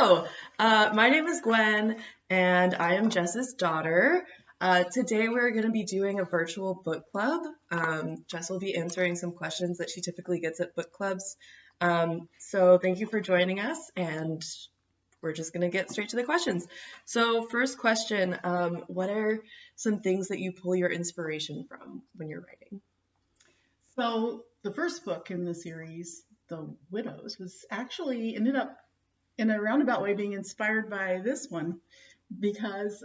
My name is Gwen, and I am Jess's daughter. Today, we're going to be doing a virtual book club. Jess will be answering some questions that she typically gets at book clubs. So, thank you for joining us, and we're just going to get straight to the questions. So, first question, what are some things that you pull your inspiration from when you're writing? So, the first book in the series, The Widows, was actually ended up in a roundabout way being inspired by this one because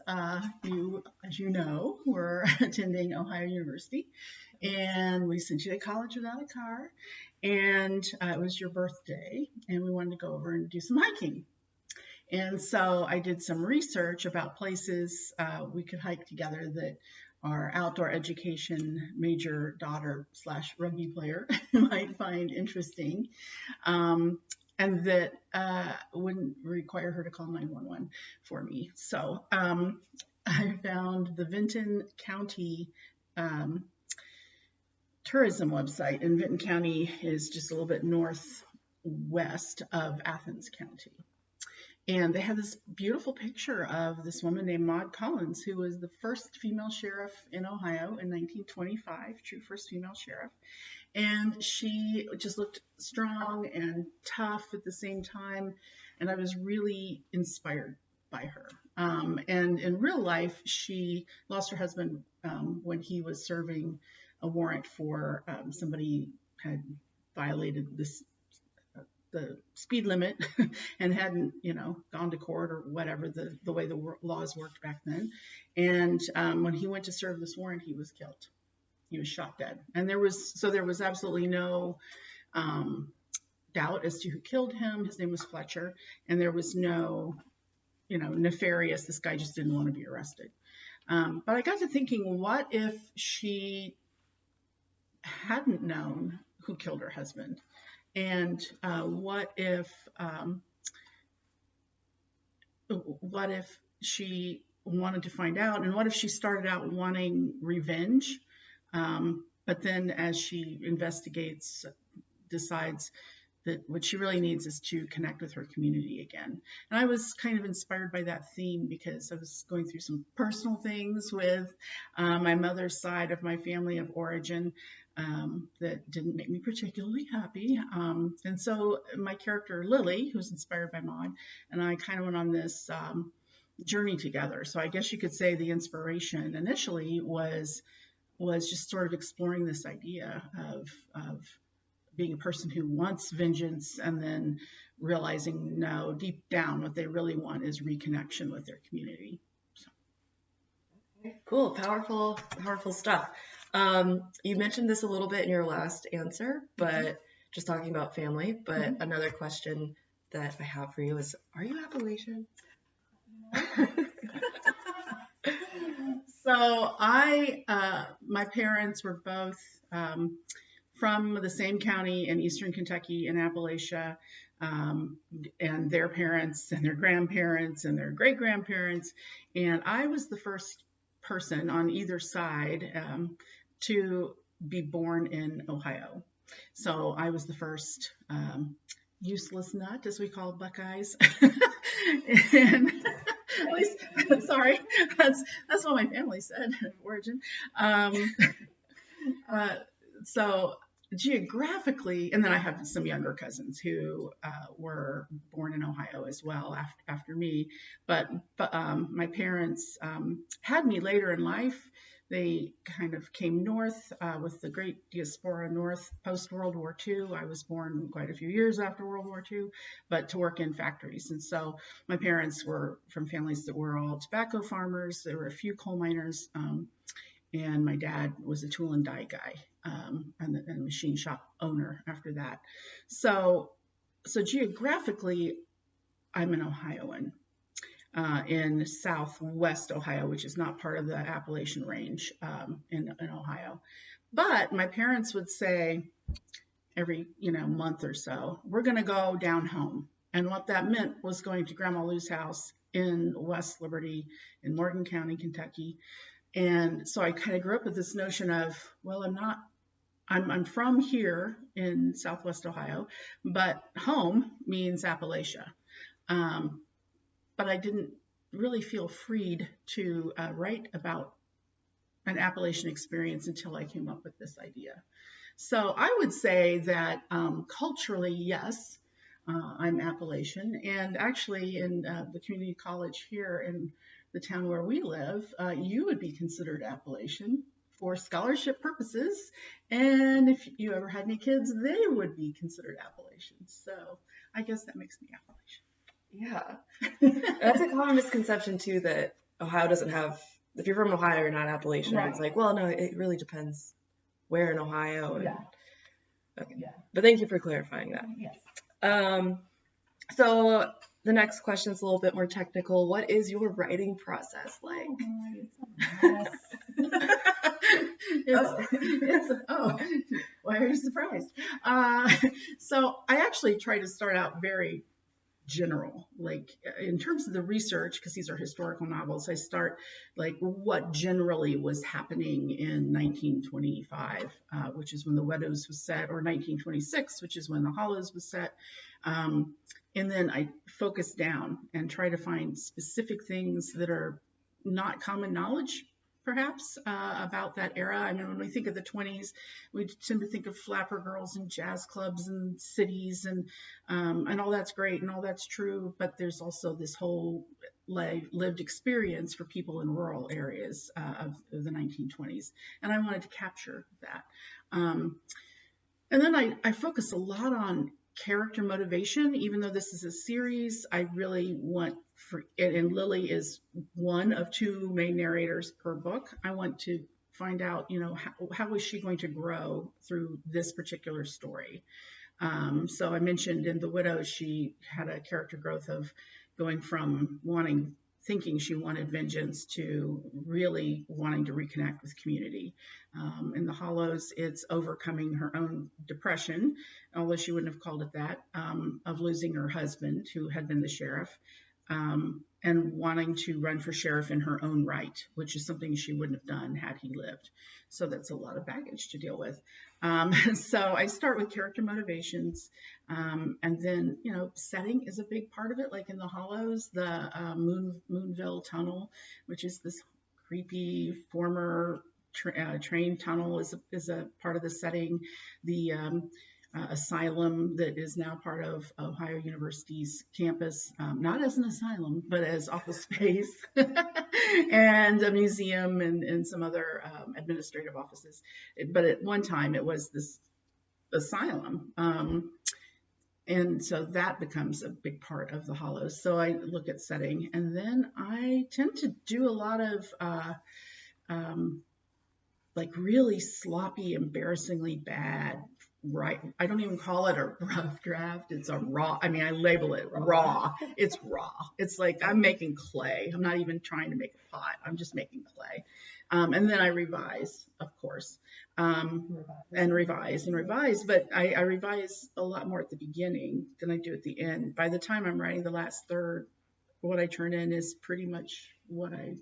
you, as you know, were attending Ohio University and we sent you to college without a car, and it was your birthday and we wanted to go over and do some hiking. And so I did some research about places we could hike together that our outdoor education major daughter / rugby player might find interesting, and that wouldn't require her to call 911 for me. So I found the Vinton County tourism website, and Vinton County is just a little bit northwest of Athens County. And they have this beautiful picture of this woman named Maud Collins, who was the first female sheriff in Ohio in 1925, true first female sheriff. And she just looked strong and tough at the same time. And I was really inspired by her. And in real life, she lost her husband when he was serving a warrant for somebody had violated the speed limit and hadn't, gone to court or whatever, the way the laws worked back then. And when he went to serve this warrant, he was killed. He was shot dead. And there was absolutely no doubt as to who killed him. His name was Fletcher. And there was no, nefarious, this guy just didn't want to be arrested. But I got to thinking, what if she hadn't known who killed her husband? And what if she wanted to find out? And what if she started out wanting revenge, but then as she investigates, decides that what she really needs is to connect with her community again? And I was kind of inspired by that theme because I was going through some personal things with my mother's side of my family of origin. That didn't make me particularly happy. And so my character, Lily, who's inspired by Maud, and I kind of went on this journey together. So I guess you could say the inspiration initially was just sort of exploring this idea of being a person who wants vengeance and then realizing, no, deep down, what they really want is reconnection with their community. So. Cool, powerful stuff. You mentioned this a little bit in your last answer, but just talking about family. But another question that I have for you is, are you Appalachian? So my parents were both from the same county in eastern Kentucky in Appalachia, and their parents and their grandparents and their great-grandparents. And I was the first person on either side to be born in Ohio. So I was the first useless nut, as we call Buckeyes. And at least, sorry, that's what my family said of origin. So geographically, and then I have some younger cousins who were born in Ohio as well after me. But my parents had me later in life. They kind of came north with the great diaspora north post-World War II. I was born quite a few years after World War II, but to work in factories. And so my parents were from families that were all tobacco farmers. There were a few coal miners, and my dad was a tool and die guy and a machine shop owner after that. So geographically, I'm an Ohioan. In southwest Ohio, which is not part of the Appalachian Range in Ohio. But my parents would say every month or so, we're going to go down home. And what that meant was going to Grandma Lou's house in West Liberty in Morgan County, Kentucky. And so I kind of grew up with this notion of, well, I'm from here in southwest Ohio, but home means Appalachia. But I didn't really feel freed to write about an Appalachian experience until I came up with this idea. So I would say that culturally, yes, I'm Appalachian. And actually, in the community college here in the town where we live, you would be considered Appalachian for scholarship purposes. And if you ever had any kids, they would be considered Appalachian. So I guess that makes me Yeah. That's a common misconception too, that Ohio doesn't have, if you're from Ohio, you're not Appalachian. Right. It's like, well, no, it really depends where in Ohio. And, Yeah. okay. Yeah. But thank you for clarifying that. Yes. So the next question is a little bit more technical. What is your writing process like? Why are you surprised? So I actually try to start out very general, like in terms of the research, because these are historical novels. I start like what generally was happening in 1925, which is when the Meadows was set, or 1926, which is when the Hollows was set. And then I focus down and try to find specific things that are not common knowledge, perhaps, about that era. I mean, when we think of the 20s, we tend to think of flapper girls and jazz clubs and cities, and all that's great and all that's true. But there's also this whole lived experience for people in rural areas of the 1920s, and I wanted to capture that. And then I focus a lot on character motivation. Even though this is a series, I really want and Lily is one of two main narrators per book. I want to find out, how is she going to grow through this particular story? So I mentioned in The Widow, she had a character growth of going from thinking she wanted vengeance to really wanting to reconnect with community. In The Hollows, it's overcoming her own depression, although she wouldn't have called it that, of losing her husband, who had been the sheriff, and wanting to run for sheriff in her own right, which is something she wouldn't have done had he lived. So that's a lot of baggage to deal with. So I start with character motivations, and then, setting is a big part of it. Like in The Hollows, the Moonville Tunnel, which is this creepy former train tunnel, is a part of the setting. The asylum that is now part of Ohio University's campus, not as an asylum, but as office space, and a museum and some other administrative offices. But at one time it was this asylum. And so that becomes a big part of The Hollows. So I look at setting, and then I tend to do a lot of like really sloppy, embarrassingly bad. Right. I don't even call it a rough draft. It's a raw. I mean, I label it raw. It's raw. It's like I'm making clay. I'm not even trying to make a pot. I'm just making clay. And then I revise, of course, and revise. But I revise a lot more at the beginning than I do at the end. By the time I'm writing the last third, what I turn in is pretty much what I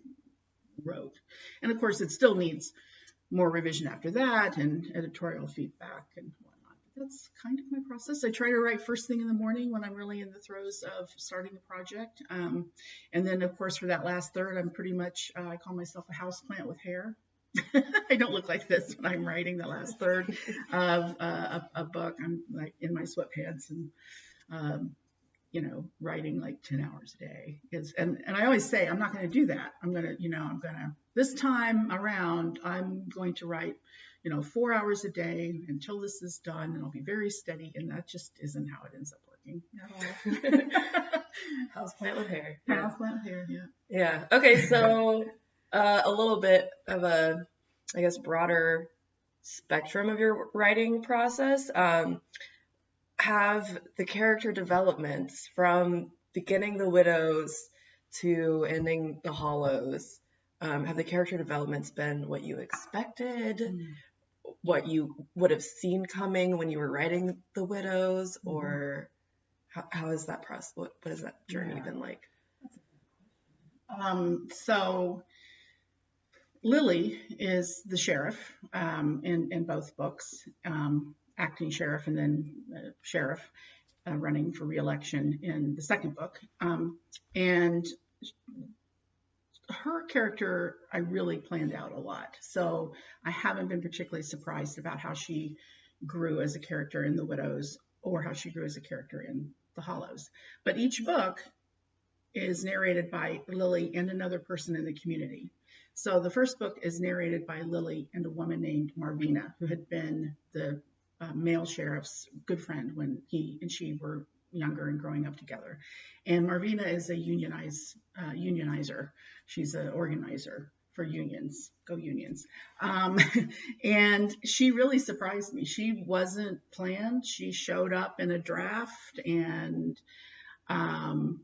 wrote. And of course, it still needs more revision after that and editorial feedback and whatnot. But that's kind of my process. I try to write first thing in the morning when I'm really in the throes of starting a project. And then, of course, for that last third, I'm pretty much, I call myself a houseplant with hair. I don't look like this when I'm writing the last third of a book. I'm like in my sweatpants and, writing like 10 hours a day. And I always say, I'm not going to do that. This time around, I'm going to write, 4 hours a day until this is done, and I'll be very steady. And that just isn't how it ends up working at all. Houseplant with hair. Houseplant with hair, yeah. Yeah. Okay. So a little bit of a, I guess, broader spectrum of your writing process. Have the character developments from beginning The Widows to ending The Hollows, have the character developments been what you expected, what you would have seen coming when you were writing The Widows, or how is that process? What has that journey been like? So Lily is the sheriff in both books, acting sheriff and then sheriff. running for re-election in the second book. And her character, I really planned out a lot. So I haven't been particularly surprised about how she grew as a character in The Widows or how she grew as a character in The Hollows. But each book is narrated by Lily and another person in the community. So the first book is narrated by Lily and a woman named Marvina, who had been the male sheriff's good friend when he and she were younger and growing up together. And Marvina is a unionizer. She's an organizer for unions. Go unions. And she really surprised me. She wasn't planned. She showed up in a draft and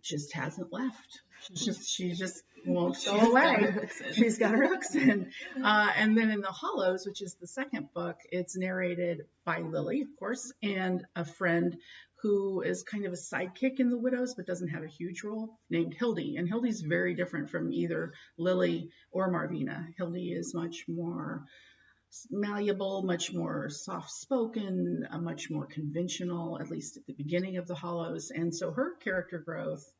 just hasn't left. She just won't go away. She's got her hooks in. And then in The Hollows, which is the second book, it's narrated by Lily, of course, and a friend who is kind of a sidekick in The Widows, but doesn't have a huge role, named Hildy. And Hildy's very different from either Lily or Marvina. Hildy is much more malleable, much more soft-spoken, much more conventional, at least at the beginning of The Hollows. And so her character growth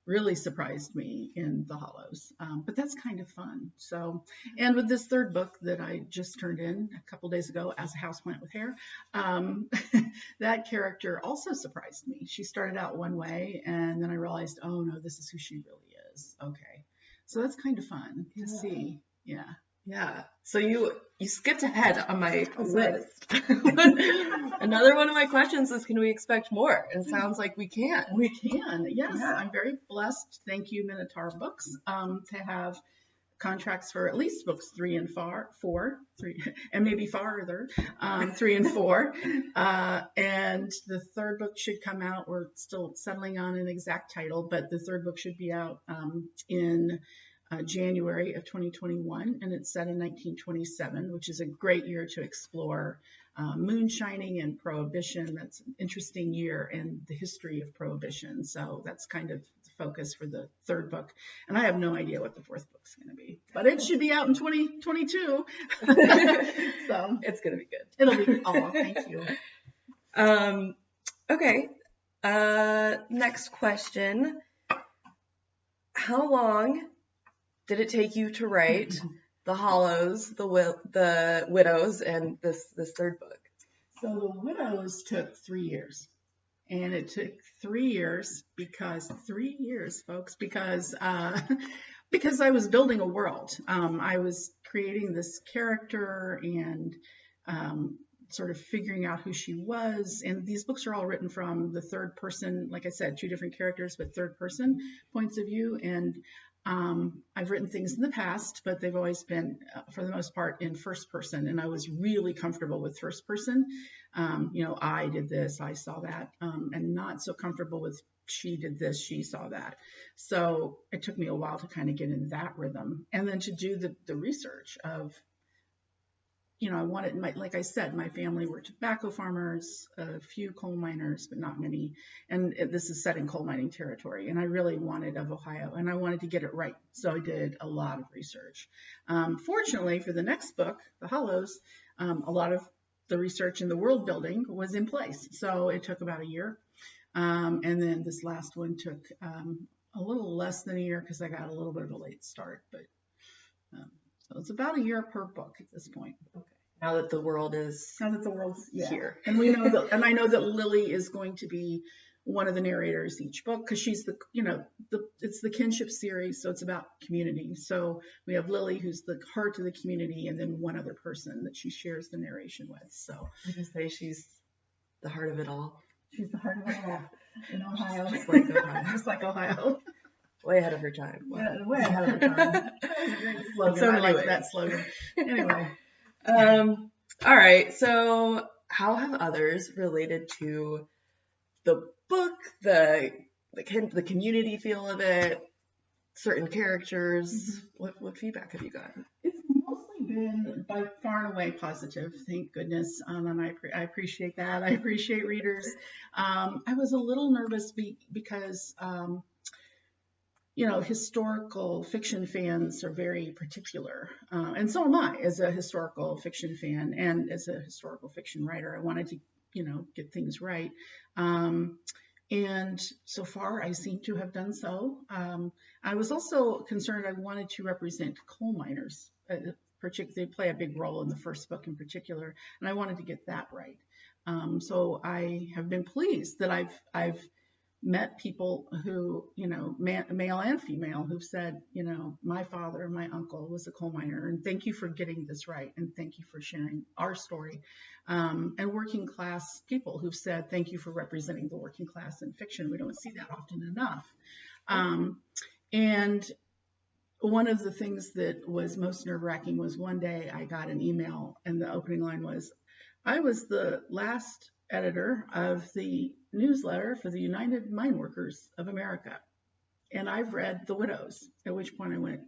really surprised me in The Hollows. But that's kind of fun. So, and with this third book that I just turned in a couple days ago, As a Houseplant with Hair, that character also surprised me. She started out one way, and then I realized, oh no, this is who she really is. Okay. So that's kind of fun to see. Yeah. Yeah. So you skipped ahead on my list. Another one of my questions is, can we expect more? And it sounds like we can. We can. Yes. Yeah. I'm very blessed. Thank you, Minotaur Books, to have contracts for at least books 3 and 4, and maybe farther, 3 and 4. And the third book should come out. We're still settling on an exact title, but the third book should be out in January of 2021, and it's set in 1927, which is a great year to explore moonshining and prohibition. That's an interesting year in the history of prohibition. So that's kind of the focus for the third book. And I have no idea what the fourth book's going to be, but it should be out in 2022. So it's going to be good. It'll be. Oh, thank you. Okay. Next question. How long did it take you to write The Hollows, the Widows, and this third book? So The Widows took 3 years. And it took 3 years because 3 years, folks, because I was building a world. I was creating this character and sort of figuring out who she was. And these books are all written from the third person, like I said, 2 different characters, but third person points of view. And I've written things in the past, but they've always been, for the most part, in first person. And I was really comfortable with first person. I did this, I saw that, and not so comfortable with she did this, she saw that. So it took me a while to kind of get in that rhythm. And then to do the research of, I wanted, like I said, my family were tobacco farmers, a few coal miners, but not many. And this is set in coal mining territory. And I really wanted of Ohio, and I wanted to get it right. So I did a lot of research. Fortunately, for the next book, The Hollows, a lot of the research and the world building was in place. So it took about a year. And then this last one took a little less than a year because I got a little bit of a late start. But so it's about a year per book at this point. Okay. Now that the world is here, and we know that, and I know that Lily is going to be one of the narrators each book because she's it's the kinship series, so it's about community. So we have Lily, who's the heart of the community, and then one other person that she shares the narration with. So I can say she's the heart of it all. She's the heart of it all in Ohio, just like Ohio. Way ahead of her time. Wow. Yeah, way ahead of her time. That was a great slogan. So I like that slogan. Anyway. All right. So how have others related to the book, the community feel of it, certain characters? Mm-hmm. What feedback have you gotten? It's mostly been by far and away positive, thank goodness. And I appreciate that. I appreciate readers. I was a little nervous because historical fiction fans are very particular. And so am I as a historical fiction fan and as a historical fiction writer. I wanted to, get things right. And so far, I seem to have done so. I was also concerned I wanted to represent coal miners. They play a big role in the first book in particular, and I wanted to get that right. So I have been pleased that I've met people who, male and female, who've said, my father, my uncle was a coal miner, and thank you for getting this right, and thank you for sharing our story. And working class people who've said, thank you for representing the working class in fiction. We don't see that often enough. And one of the things that was most nerve-wracking was one day I got an email, and the opening line was, I was the last editor of the newsletter for the United Mine Workers of America, and I've read The Widows, at which point I went,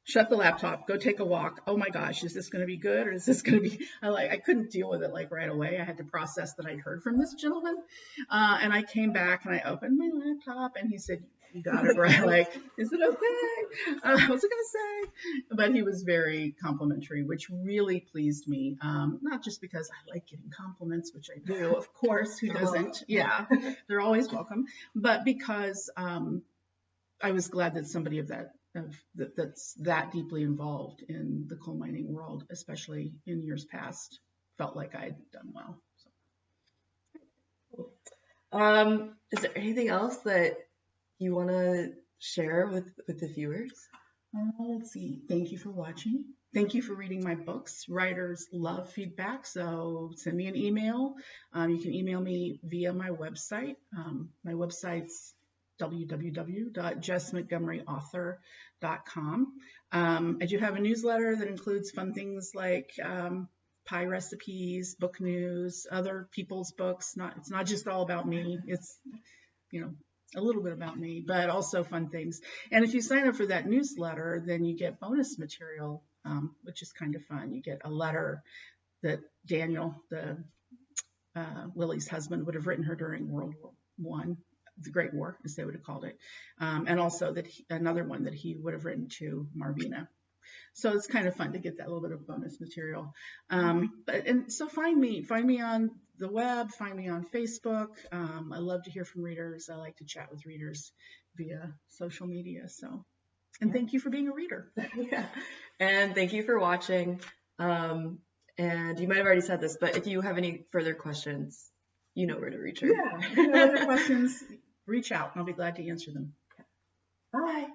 shut the laptop, go take a walk. Oh my gosh, is this going to be good, or is this going to be? I couldn't deal with it right away. I had to process that I'd heard from this gentleman, and I came back and I opened my laptop, and he said, "You got it right." Like, is it okay? What's it going to say? But he was very complimentary, which really pleased me. Not just because I like getting compliments, which I do, of course. Who doesn't? Yeah, they're always welcome. But because I was glad that somebody that's that deeply involved in the coal mining world, especially in years past, felt like I'd done well. Is there anything else that you want to share with the viewers? Let's see. Thank you for watching. Thank you for reading my books. Writers love feedback, so send me an email. You can email me via my website. My website's www.jessmontgomeryauthor.com. I do have a newsletter that includes fun things like pie recipes, book news, other people's books. It's not just all about me. It's, a little bit about me, but also fun things. And if you sign up for that newsletter, then you get bonus material, which is kind of fun. You get a letter that Daniel, Lily's husband, would have written her during World War I. The Great War, as they would have called it, and also another one that he would have written to Marvina. So it's kind of fun to get that little bit of bonus material. So find me on the web, find me on Facebook. I love to hear from readers. I like to chat with readers via social media. And thank you for being a reader. Yeah, and thank you for watching. And you might have already said this, but if you have any further questions, you know where to reach her. Yeah, if you have other questions, reach out and I'll be glad to answer them. Bye.